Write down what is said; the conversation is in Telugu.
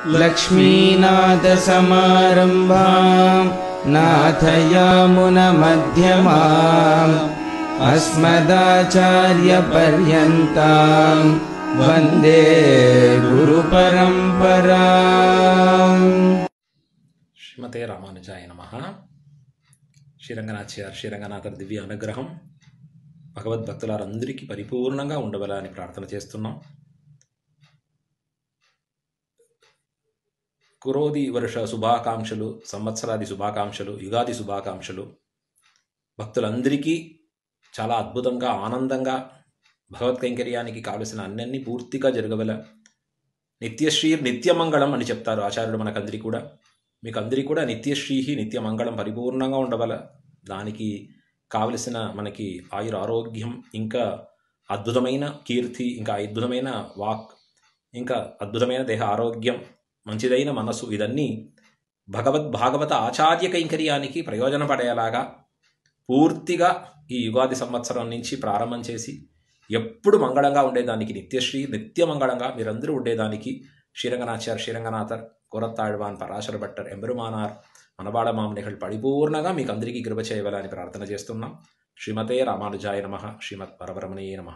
लक्ष्मीनाथसमारम्भां नाथयामुनमध्यमाम् अस्मदाचार्यपर्यन्तां वन्दे गुरुपरम्पराम्। శ్రీమతే రామానుజాయ నమః. శ్రీరంగనాథ్యార్ శ్రీరంగనాథర్ దివ్య అనుగ్రహం భగవద్భక్తులందరికీ పరిపూర్ణంగా ఉండవలని ప్రార్థన చేస్తున్నాం. కురోది వర్ష శుభాకాంక్షలు, సంవత్సరాది శుభాకాంక్షలు, యుగాది శుభాకాంక్షలు. భక్తులందరికీ చాలా అద్భుతంగా ఆనందంగా భగవత్ కైంకర్యానికి కావలసిన అన్నీ పూర్తిగా జరగవల. నిత్యశ్రీ నిత్యమంగళం అని చెప్తారు ఆచార్యుడు మనకందరికీ కూడా. మీకు అందరికీ కూడా నిత్యశ్రీ నిత్యమంగళం పరిపూర్ణంగా ఉండవల. దానికి కావలసిన మనకి ఆయుర ఆరోగ్యం, ఇంకా అద్భుతమైన కీర్తి, ఇంకా అద్భుతమైన వాక్, ఇంకా అద్భుతమైన దేహ ఆరోగ్యం, మంచిదైన మనసు, ఇదన్నీ భాగవత ఆచార్య కైంకర్యానికి ప్రయోజనపడేలాగా పూర్తిగా ఈ యుగాది సంవత్సరం నుంచి ప్రారంభం చేసి ఎప్పుడు మంగళంగా ఉండేదానికి, నిత్యశ్రీ నిత్యమంగళంగా మీరందరూ ఉండేదానికి శ్రీరంగనాచార్ శ్రీరంగనాథర్ కోరత్తాழ்వాన్ పరాశర భట్టర్ ఎంబెరుమానార్ మనబాళ మామనిகள் పరిపూర్ణంగా మీకు అందరికీ కృప చేయవాలని ప్రార్థన చేస్తున్నాం. శ్రీమతే రామానుజాయ నమః. శ్రీమత్ పరబ్రహ్మణే నమః.